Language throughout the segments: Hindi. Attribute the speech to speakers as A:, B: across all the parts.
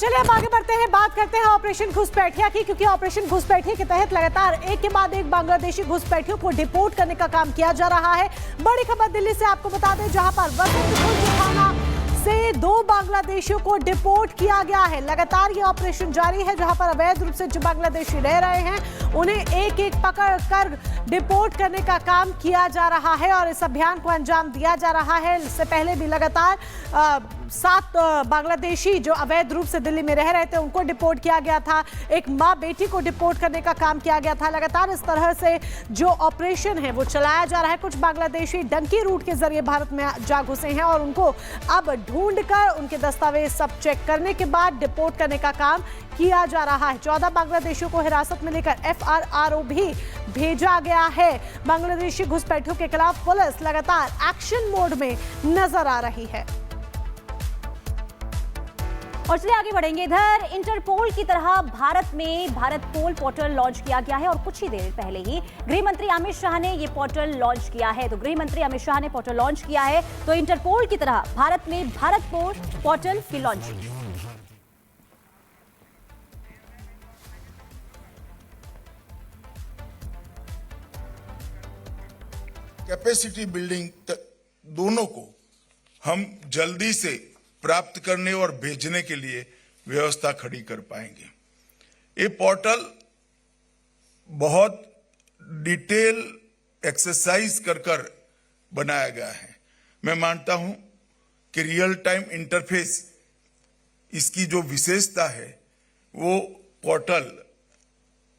A: चलिए अब आगे बढ़ते हैं, बात करते हैं ऑपरेशन घुसपैठिया की, क्योंकि ऑपरेशन घुसपैठिया के तहत लगातार एक के बाद एक बांग्लादेशी घुसपैठियों को डिपोर्ट करने का काम किया जा रहा है। बड़ी खबर दिल्ली से आपको बता दें, जहां पर वसंतकुंज थाना से 2 बांग्लादेशियों को डिपोर्ट किया गया है। लगातार ये ऑपरेशन जारी है, जहां पर अवैध रूप से जो बांग्लादेशी रह रहे हैं उन्हें एक एक पकड़ कर डिपोर्ट करने का काम किया जा रहा है और इस अभियान को अंजाम दिया जा रहा है। इससे पहले भी लगातार 7 बांग्लादेशी जो अवैध रूप से दिल्ली में रह रहे थे उनको डिपोर्ट किया गया था। एक माँ बेटी को डिपोर्ट करने का काम किया गया था। लगातार इस तरह से जो ऑपरेशन है वो चलाया जा रहा है। कुछ बांग्लादेशी डंकी रूट के जरिए भारत में जा घुसे हैं और उनको अब ढूंढकर उनके दस्तावेज सब चेक करने के बाद डिपोर्ट करने का काम किया जा रहा है। 14 बांग्लादेशियों को हिरासत में लेकर FRRO भी भेजा गया है। बांग्लादेशी घुसपैठियों के खिलाफ पुलिस लगातार एक्शन मोड में नजर आ रही है।
B: और चलिए आगे बढ़ेंगे। इधर इंटरपोल की तरह भारत में भारत पोल पोर्टल लॉन्च किया गया है और कुछ ही देर पहले ही गृह मंत्री अमित शाह ने ये पोर्टल लॉन्च किया है। तो गृह मंत्री अमित शाह ने पोर्टल लॉन्च किया है, तो इंटरपोल की तरह भारत में भारत पोल पोर्टल की लॉन्चिंग।
C: कैपेसिटी बिल्डिंग दोनों को हम जल्दी से प्राप्त करने और भेजने के लिए व्यवस्था खड़ी कर पाएंगे। ये पोर्टल बहुत डिटेल एक्सरसाइज कर बनाया गया है। मैं मानता हूं कि रियल टाइम इंटरफेस इसकी जो विशेषता है वो पोर्टल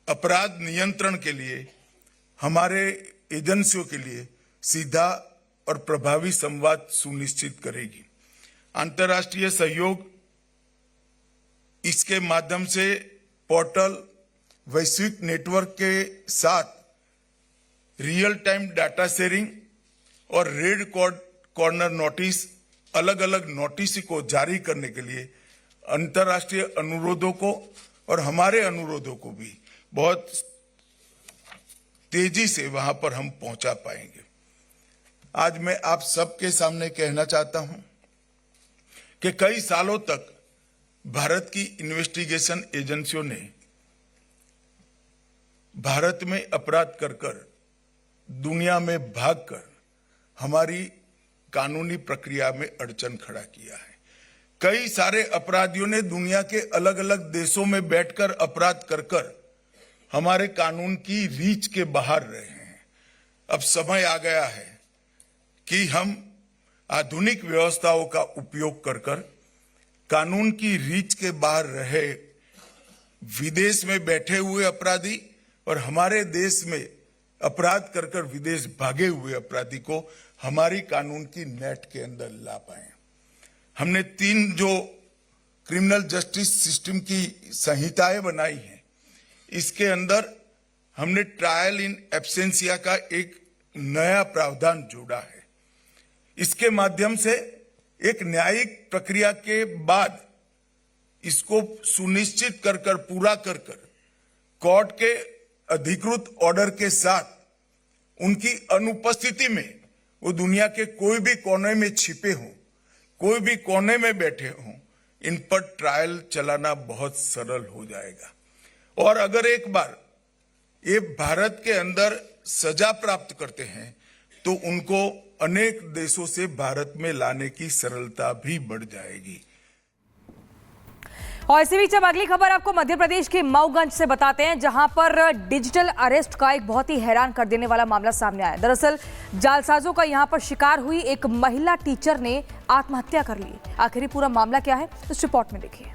C: अपराध नियंत्रण के लिए हमारे एजेंसियों के लिए सीधा और प्रभावी संवाद सुनिश्चित करेगी। अंतर्राष्ट्रीय सहयोग इसके माध्यम से पोर्टल वैश्विक नेटवर्क के साथ रियल टाइम डाटा शेयरिंग और रेड कॉर्नर नोटिस अलग अलग नोटिस को जारी करने के लिए अंतर्राष्ट्रीय अनुरोधों को और हमारे अनुरोधों को भी बहुत तेजी से वहां पर हम पहुंचा पाएंगे। आज मैं आप सबके सामने कहना चाहता हूं कि कई सालों तक भारत की इन्वेस्टिगेशन एजेंसियों ने भारत में अपराध कर दुनिया में भागकर हमारी कानूनी प्रक्रिया में अड़चन खड़ा किया है। कई सारे अपराधियों ने दुनिया के अलग अलग देशों में बैठकर अपराध कर हमारे कानून की रीच के बाहर रहे हैं। अब समय आ गया है कि हम आधुनिक व्यवस्थाओं का उपयोग कर कानून की रीच के बाहर रहे विदेश में बैठे हुए अपराधी और हमारे देश में अपराध कर विदेश भागे हुए अपराधी को हमारी कानून की नेट के अंदर ला पाए। हमने 3 जो क्रिमिनल जस्टिस सिस्टम की संहिताएं बनाई हैं, इसके अंदर हमने ट्रायल इन एब्सेंसिया का एक नया प्रावधान जोड़ा है। इसके माध्यम से एक न्यायिक प्रक्रिया के बाद इसको सुनिश्चित कर पूरा कर कोर्ट के अधिकृत ऑर्डर के साथ उनकी अनुपस्थिति में वो दुनिया के कोई भी कोने में छिपे हों, कोई भी कोने में बैठे हों, इन पर ट्रायल चलाना बहुत सरल हो जाएगा। और अगर एक बार ये भारत के अंदर सजा प्राप्त करते हैं तो उनको अनेक देशों से भारत में लाने की सरलता भी बढ़ जाएगी।
D: और इसी बीच अब अगली खबर आपको मध्य प्रदेश के मऊगंज से बताते हैं, जहां पर डिजिटल अरेस्ट का एक बहुत ही हैरान कर देने वाला मामला सामने आया। दरअसल जालसाजों का यहां पर शिकार हुई एक महिला टीचर ने आत्महत्या कर ली। आखिर पूरा मामला क्या है, इस रिपोर्ट में देखिए।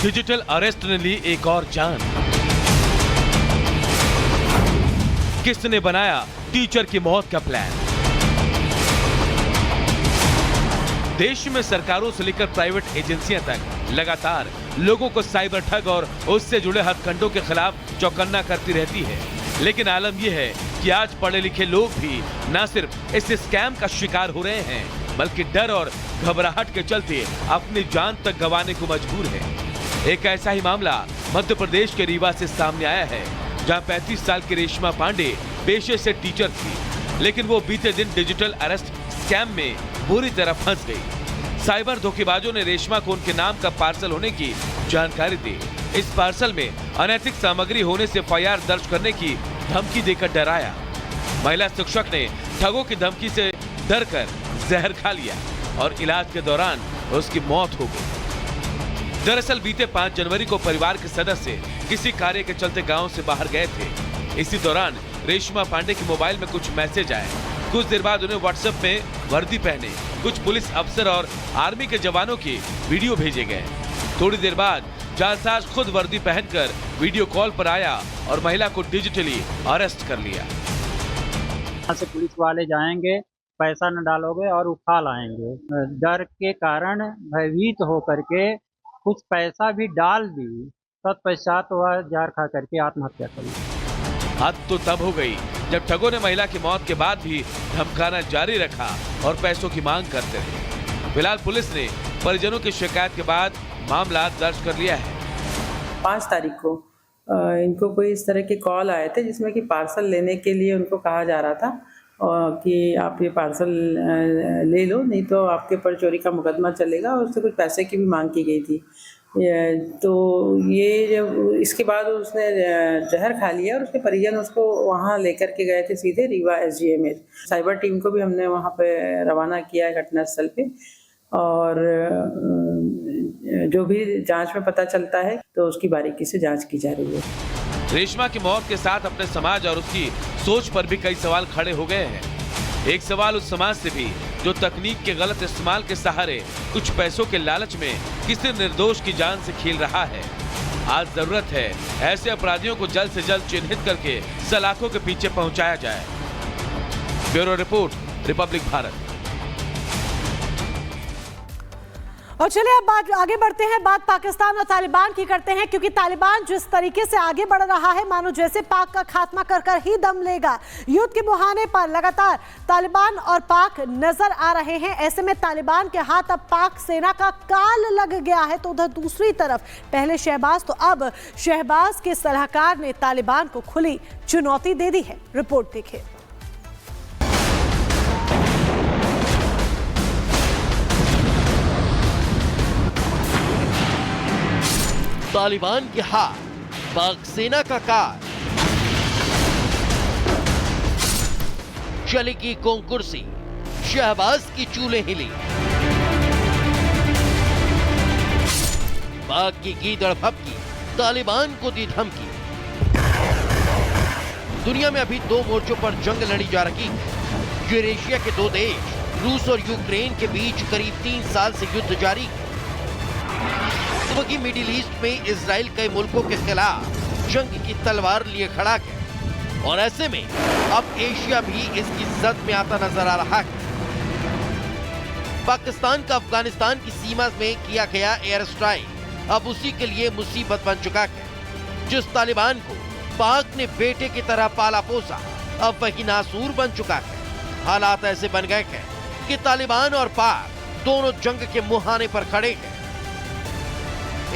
E: डिजिटल अरेस्ट ने ली एक और जान। किसने बनाया टीचर की मौत का प्लान? देश में सरकारों से लेकर प्राइवेट एजेंसियां तक लगातार लोगों को साइबर ठग और उससे जुड़े हथकंडों के खिलाफ चौकन्ना करती रहती है। लेकिन आलम यह है कि आज पढ़े लिखे लोग भी न सिर्फ इस स्कैम का शिकार हो रहे हैं, बल्कि डर और घबराहट के चलते अपनी जान तक गंवाने को मजबूर है। एक ऐसा ही मामला मध्य प्रदेश के रीवा से सामने आया है, जहां 35 साल की रेशमा पांडे पेशे से टीचर थी, लेकिन वो बीते दिन डिजिटल अरेस्ट स्कैम में बुरी तरह फंस गई। साइबर धोखेबाजों ने रेशमा को उनके नाम का पार्सल होने की जानकारी दी। इस पार्सल में अनैतिक सामग्री होने से FIR दर्ज करने की धमकी देकर डराया। महिला शिक्षक ने ठगों की धमकी से डरकर जहर खा लिया और इलाज के दौरान उसकी मौत हो गई। दरअसल बीते 5 जनवरी को परिवार के सदस्य किसी कार्य के चलते गांव से बाहर गए थे। इसी दौरान रेशमा पांडे के मोबाइल में कुछ मैसेज आए। कुछ देर बाद उन्हें व्हाट्सएप में वर्दी पहने कुछ पुलिस अफसर और आर्मी के जवानों की वीडियो भेजे गए। थोड़ी देर बाद जालसाज खुद वर्दी पहनकर वीडियो कॉल पर आया और महिला को डिजिटली अरेस्ट कर लिया।
F: यहाँ से पुलिस वाले जाएंगे, पैसा न डालोगे और उठा लाएंगे। डर के कारण भयभीत होकर के कुछ पैसा भी डाल दी, तत्पश्चात वह जहर खा करके आत्महत्या कर ली।
E: हद तो तब हो गई जब ठगों ने महिला की मौत के बाद भी धमकाना जारी रखा और पैसों की मांग करते रहे। फिलहाल पुलिस ने परिजनों की शिकायत के बाद मामला दर्ज कर लिया है।
G: 5 तारीख को इनको कोई इस तरह के कॉल आए थे जिसमें कि पार्सल लेने के लिए उनको कहा जा रहा था कि आप ये पार्सल ले लो, नहीं तो आपके ऊपर चोरी का मुकदमा चलेगा, और उससे कुछ पैसे की भी मांग की गई थी। तो ये जब इसके बाद उसने जहर खा लिया और उसके परिजन उसको वहाँ लेकर के गए थे सीधे रीवा SGMH। साइबर टीम को भी हमने वहाँ पे रवाना किया है घटनास्थल पे, और जो भी जांच में पता चलता है तो उसकी बारीकी से जांच की जा रही है।
E: रेशमा की मौत के साथ अपने समाज और उसकी सोच पर भी कई सवाल खड़े हो गए हैं। एक सवाल उस समाज से भी जो तकनीक के गलत इस्तेमाल के सहारे कुछ पैसों के लालच में किसी निर्दोष की जान से खेल रहा है। आज जरूरत है ऐसे अपराधियों को जल्द से जल्द चिन्हित करके सलाखों के पीछे पहुंचाया जाए। Bureau report, Republic Bharat.
A: और चलिए अब बात आगे बढ़ते हैं, बात पाकिस्तान और तालिबान की करते हैं, क्योंकि तालिबान जिस तरीके से आगे बढ़ रहा है मानो जैसे पाक का खात्मा कर कर ही दम लेगा। युद्ध के मुहाने पर लगातार तालिबान और पाक नजर आ रहे हैं। ऐसे में तालिबान के हाथ अब पाक सेना का काल लग गया है। तो उधर दूसरी तरफ पहले शहबाज तो अब शहबाज के सलाहकार ने तालिबान को खुली चुनौती दे दी है। रिपोर्ट देखिए।
H: तालिबान के हाथ, पाक सेना का काल, चलेगी कौन-कुर्सी, शहबाज की चूलें हिली। पाक की गीदड़ भभकी, तालिबान को दी धमकी। दुनिया में अभी 2 मोर्चों पर जंग लड़ी जा रही है। यूरेशिया के 2 देश रूस और यूक्रेन के बीच करीब 3 साल से युद्ध जारी है। वहीं मिडिल ईस्ट में इजराइल कई मुल्कों के खिलाफ जंग की तलवार लिए खड़ा है, और ऐसे में अब एशिया भी इसकी जद में आता नजर आ रहा है। पाकिस्तान का अफगानिस्तान की सीमा में किया गया एयर स्ट्राइक अब उसी के लिए मुसीबत बन चुका है। जिस तालिबान को पाक ने बेटे की तरह पाला पोसा, अब वही नासूर बन चुका है। हालात ऐसे बन गए हैं कि तालिबान और पाक दोनों जंग के मुहाने पर खड़े हैं।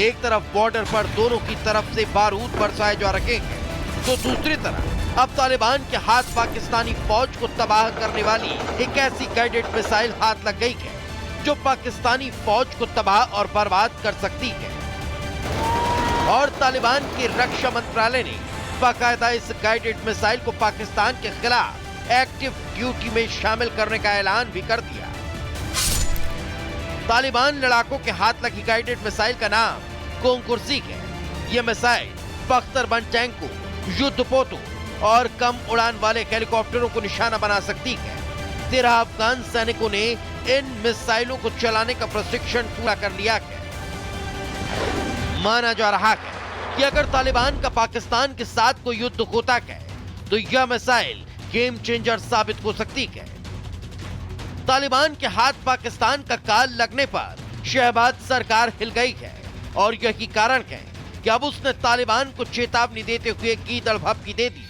H: एक तरफ बॉर्डर पर दोनों की तरफ से बारूद बरसाए जा रहे हैं, तो दूसरी तरफ अब तालिबान के हाथ पाकिस्तानी फौज को तबाह करने वाली एक ऐसी गाइडेड मिसाइल हाथ लग गई है जो पाकिस्तानी फौज को तबाह और बर्बाद कर सकती है। और तालिबान के रक्षा मंत्रालय ने बाकायदा इस गाइडेड मिसाइल को पाकिस्तान के खिलाफ एक्टिव ड्यूटी में शामिल करने का ऐलान भी कर दिया। तालिबान लड़ाकों के हाथ लगी गाइडेड मिसाइल का नाम कौन-कुर्सी है। यह मिसाइल बख्तरबंद टैंकों, युद्धपोतों और कम उड़ान वाले हेलीकॉप्टरों को निशाना बना सकती है। 13 अफगान सैनिकों ने इन मिसाइलों को चलाने का प्रशिक्षण पूरा कर लिया है। माना जा रहा है कि अगर तालिबान का पाकिस्तान के साथ कोई युद्ध होता है तो यह मिसाइल गेम चेंजर साबित हो सकती है। तालिबान के हाथ पाकिस्तान का काल लगने पर शहबाज सरकार हिल गई है, और यही कारण है कि अब उसने तालिबान को चेतावनी देते हुए गीदड़ भभकी दे दी।